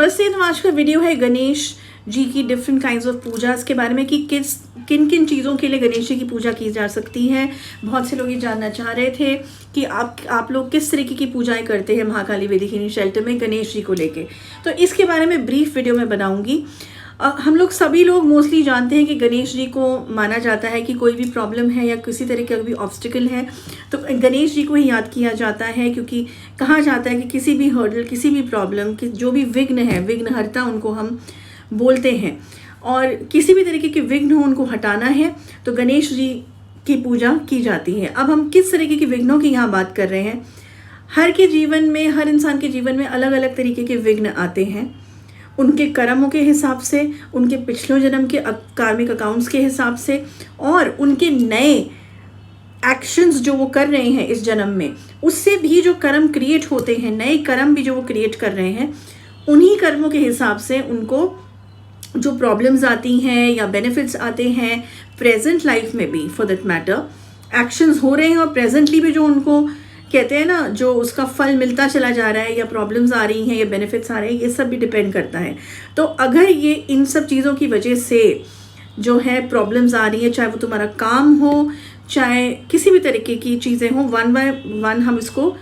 नमस्ते। तो आज का वीडियो है गणेश जी की डिफरेंट काइंड्स ऑफ पूजा के बारे में कि किन किन चीज़ों के लिए गणेश जी की पूजा की जा सकती है। बहुत से लोग ये जानना चाह रहे थे कि आप लोग किस तरीके की पूजाएं करते हैं महाकाली वेदिक शेल्टर में गणेश जी को लेके। तो इसके बारे में ब्रीफ वीडियो में बनाऊंगी। हम लोग सभी लोग मोस्टली जानते हैं कि गणेश जी को माना जाता है कि कोई भी प्रॉब्लम है या किसी तरह का भी ऑब्स्टिकल है तो गणेश जी को ही याद किया जाता है, क्योंकि कहा जाता है कि किसी भी हर्डल, किसी भी प्रॉब्लम, जो भी विघ्न है, विघ्नहर्ता उनको हम बोलते हैं, और किसी भी तरीके के विघ्न हो उनको हटाना है तो गणेश जी की पूजा की जाती है। अब हम किस तरीके के विघ्नों की यहाँ बात कर रहे हैं। हर के जीवन में, हर इंसान के जीवन में अलग अलग तरीके के विघ्न आते हैं, उनके कर्मों के हिसाब से, उनके पिछले जन्म के कार्मिक अकाउंट्स के हिसाब से, और उनके नए एक्शंस जो वो कर रहे हैं इस जन्म में, उससे भी जो कर्म क्रिएट होते हैं, नए कर्म भी जो वो क्रिएट कर रहे हैं, उन्हीं कर्मों के हिसाब से उनको जो प्रॉब्लम्स आती हैं या बेनिफिट्स आते हैं प्रेजेंट लाइफ में भी, फॉर दैट मैटर एक्शंस हो रहे हैं और प्रेजेंटली भी जो उनको कहते हैं ना, जो उसका फल मिलता चला जा रहा है या प्रॉब्लम्स आ रही हैं या बेनिफिट्स आ रहे हैं, ये सब भी डिपेंड करता है। तो अगर ये इन सब चीज़ों की वजह से जो है प्रॉब्लम्स आ रही है, चाहे वो तुम्हारा काम हो, चाहे किसी भी तरीके की चीज़ें हो, वन बाय वन हम इसको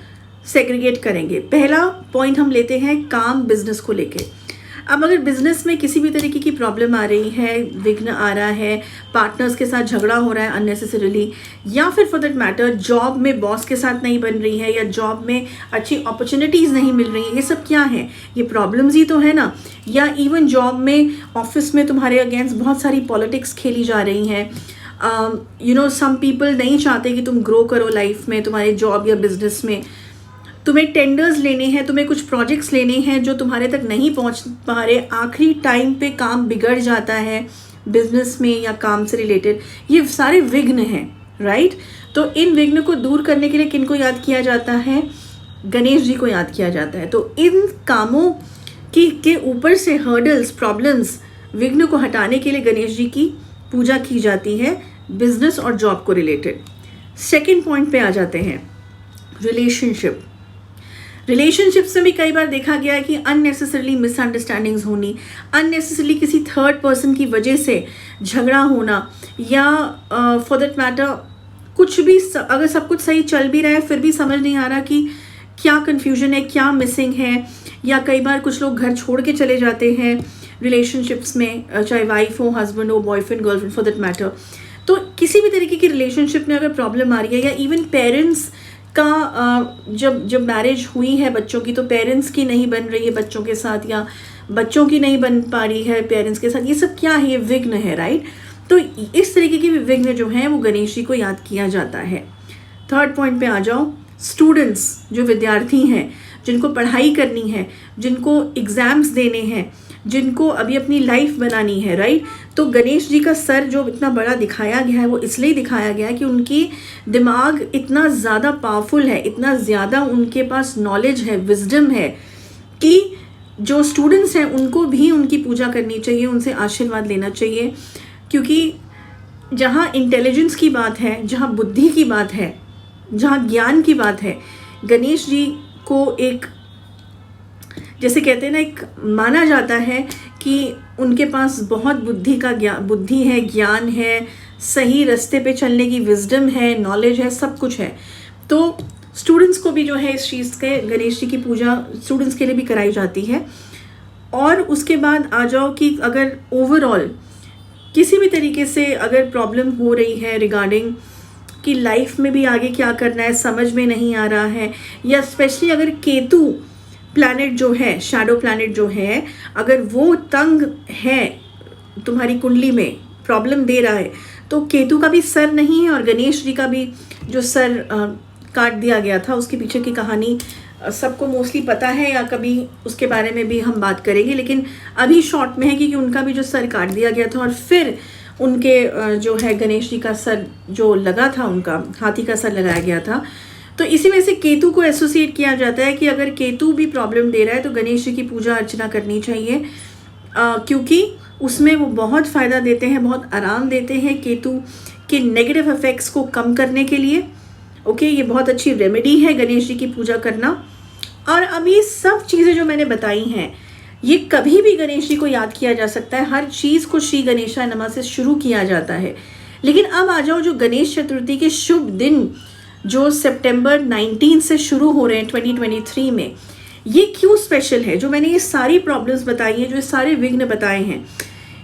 सेग्रीगेट करेंगे। पहला पॉइंट हम लेते हैं काम, बिजनेस को लेके। अब अगर बिजनेस में किसी भी तरीके की प्रॉब्लम आ रही है, विघ्न आ रहा है, पार्टनर्स के साथ झगड़ा हो रहा है अननेसेसरीली, या फिर फॉर दैट मैटर जॉब में बॉस के साथ नहीं बन रही है या जॉब में अच्छी अपॉर्चुनिटीज़ नहीं मिल रही है, ये सब क्या है? ये प्रॉब्लम्स ही तो है ना। या इवन जॉब में, ऑफिस में तुम्हारे अगेंस्ट बहुत सारी पॉलिटिक्स खेली जा रही हैं। सम पीपल नहीं चाहते कि तुम ग्रो करो लाइफ में, तुम्हारे जॉब या बिजनेस में। तुम्हें टेंडर्स लेने हैं, तुम्हें कुछ प्रोजेक्ट्स लेने हैं जो तुम्हारे तक नहीं पहुंच पा रहे, आखिरी टाइम पे काम बिगड़ जाता है बिजनेस में या काम से रिलेटेड। ये सारे विघ्न हैं, राइट। तो इन विघ्न को दूर करने के लिए किनको याद किया जाता है? गणेश जी को याद किया जाता है। तो इन कामों के ऊपर से हर्डल्स, प्रॉब्लम्स, विघ्न को हटाने के लिए गणेश जी की पूजा की जाती है बिजनेस और जॉब को रिलेटेड। सेकेंड पॉइंट पे आ जाते हैं, रिलेशनशिप्स में भी कई बार देखा गया है कि अननेसेसरली मिसअंडरस्टैंडिंग्स होनी, अननेसेसरली किसी थर्ड पर्सन की वजह से झगड़ा होना, या फॉर दैट मैटर कुछ भी, अगर सब कुछ सही चल भी रहा है फिर भी समझ नहीं आ रहा कि क्या कन्फ्यूजन है, क्या मिसिंग है। या कई बार कुछ लोग घर छोड़ के चले जाते हैं रिलेशनशिप्स में, चाहे वाइफ हो, हस्बैंड हो, boyfriend, girlfriend, for that matter. तो किसी भी तरीके की रिलेशनशिप में अगर प्रॉब्लम आ रही है, या इवन पेरेंट्स का जब मैरिज हुई है बच्चों की, तो पेरेंट्स की नहीं बन रही है बच्चों के साथ, या बच्चों की नहीं बन पा रही है पेरेंट्स के साथ, ये सब क्या है? ये विघ्न है, राइट। तो इस तरीके के विघ्न जो हैं वो गणेश जी को याद किया जाता है। थर्ड पॉइंट पे आ जाओ, स्टूडेंट्स, जो विद्यार्थी हैं, जिनको पढ़ाई करनी है, जिनको एग्ज़ाम्स देने हैं, जिनको अभी अपनी लाइफ बनानी है, राइट। तो गणेश जी का सर जो इतना बड़ा दिखाया गया है वो इसलिए दिखाया गया है कि उनकी दिमाग इतना ज़्यादा पावरफुल है, इतना ज़्यादा उनके पास नॉलेज है, विजडम है, कि जो स्टूडेंट्स हैं उनको भी उनकी पूजा करनी चाहिए, उनसे आशीर्वाद लेना चाहिए। क्योंकि जहाँ इंटेलिजेंस की बात है, जहाँ बुद्धि की बात है, जहाँ ज्ञान की बात है, गणेश जी को एक, जैसे कहते हैं ना, एक माना जाता है कि उनके पास बहुत बुद्धि है, ज्ञान है, सही रास्ते पे चलने की विजडम है, नॉलेज है, सब कुछ है। तो स्टूडेंट्स को भी जो है इस चीज़ के, गणेश जी की पूजा स्टूडेंट्स के लिए भी कराई जाती है। और उसके बाद आ जाओ कि अगर ओवरऑल किसी भी तरीके से अगर प्रॉब्लम हो रही है रिगार्डिंग कि लाइफ में भी आगे क्या करना है, समझ में नहीं आ रहा है, या स्पेशली अगर केतु प्लैनेट जो है, शैडो प्लैनेट जो है, अगर वो तंग है तुम्हारी कुंडली में, प्रॉब्लम दे रहा है, तो केतु का भी सर नहीं है और गणेश जी का भी जो सर काट दिया गया था, उसके पीछे की कहानी सबको मोस्टली पता है, या कभी उसके बारे में भी हम बात करेंगे। लेकिन अभी शॉर्ट में है कि उनका भी जो सर काट दिया गया था और फिर उनके जो है गणेश जी का सर जो लगा था, उनका हाथी का सर लगाया गया था। तो इसी वजह से केतु को एसोसिएट किया जाता है कि अगर केतु भी प्रॉब्लम दे रहा है तो गणेश जी की पूजा अर्चना करनी चाहिए, क्योंकि उसमें वो बहुत फ़ायदा देते हैं, बहुत आराम देते हैं केतु के नेगेटिव इफेक्ट्स को कम करने के लिए। ओके, ये बहुत अच्छी रेमेडी है गणेश जी की पूजा करना। और अब ये सब चीज़ें जो मैंने बताई हैं, ये कभी भी गणेश जी को याद किया जा सकता है, हर चीज़ को श्री गणेशाय नमः से शुरू किया जाता है। लेकिन अब आ जाओ जो गणेश चतुर्थी के शुभ दिन जो सितंबर 19 से शुरू हो रहे हैं 2023 में, ये क्यों स्पेशल है? जो मैंने ये सारी प्रॉब्लम्स बताई हैं, जो ये सारे विघ्न बताए हैं,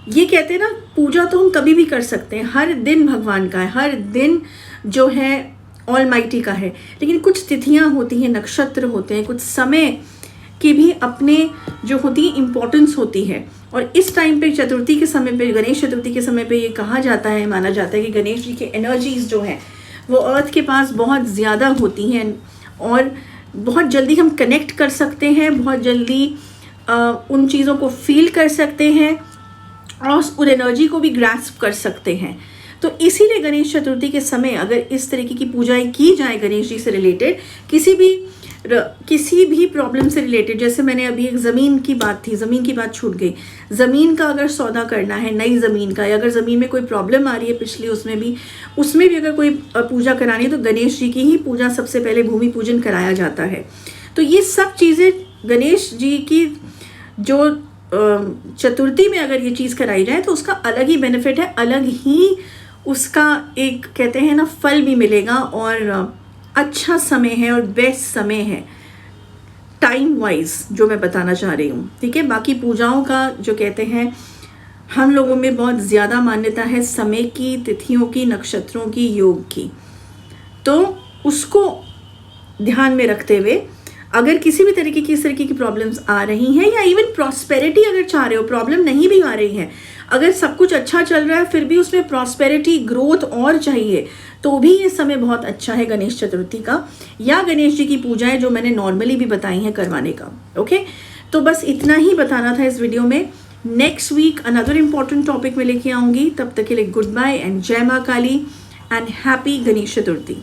ये कहते हैं ना पूजा तो हम कभी भी कर सकते हैं, हर दिन भगवान का है, हर दिन जो है ऑलमाइटी का है। लेकिन कुछ तिथियां होती हैं, नक्षत्र होते हैं, कुछ समय की भी अपने जो होती है इम्पोर्टेंस होती है। और इस टाइम पे चतुर्थी के समय पे, गणेश चतुर्थी के समय पे ये कहा जाता है, माना जाता है कि गणेश जी के एनर्जीज जो हैं वो अर्थ के पास बहुत ज़्यादा होती हैं और बहुत जल्दी हम कनेक्ट कर सकते हैं, बहुत जल्दी उन चीज़ों को फील कर सकते हैं और उस एनर्जी को भी ग्रास्प कर सकते हैं। तो इसीलिए गणेश चतुर्थी के समय अगर इस तरीके की पूजाएं की जाए गणेश जी से रिलेटेड, किसी भी प्रॉब्लम से रिलेटेड, जैसे मैंने अभी एक ज़मीन की बात थी, ज़मीन की बात छूट गई, ज़मीन का अगर सौदा करना है, नई ज़मीन का, या अगर ज़मीन में कोई प्रॉब्लम आ रही है पिछली, उसमें भी अगर कोई पूजा करानी है तो गणेश जी की ही पूजा सबसे पहले भूमि पूजन कराया जाता है। तो ये सब चीज़ें गणेश जी की जो चतुर्थी में अगर ये चीज़ कराई जाए तो उसका अलग ही बेनिफिट है, अलग ही उसका एक कहते हैं ना फल भी मिलेगा और अच्छा समय है और बेस्ट समय है टाइम वाइज, जो मैं बताना चाह रही हूँ। ठीक है, बाकी पूजाओं का जो कहते हैं हम लोगों में बहुत ज़्यादा मान्यता है समय की, तिथियों की, नक्षत्रों की, योग की, तो उसको ध्यान में रखते हुए अगर किसी भी तरीके की इस तरीके की प्रॉब्लम्स आ रही हैं, या इवन प्रॉस्पेरिटी अगर चाह रहे हो, प्रॉब्लम नहीं भी आ रही है, अगर सब कुछ अच्छा चल रहा है फिर भी उसमें प्रॉस्पेरिटी, ग्रोथ और चाहिए, तो भी ये समय बहुत अच्छा है गणेश चतुर्थी का, या गणेश जी की पूजाएं जो मैंने नॉर्मली भी बताई हैं करवाने का। ओके, तो बस इतना ही बताना था इस वीडियो में। Next week another important topic में लेके आऊँगी। तब तक के लिए गुड बाय एंड जय माँ काली एंड हैप्पी गणेश चतुर्थी।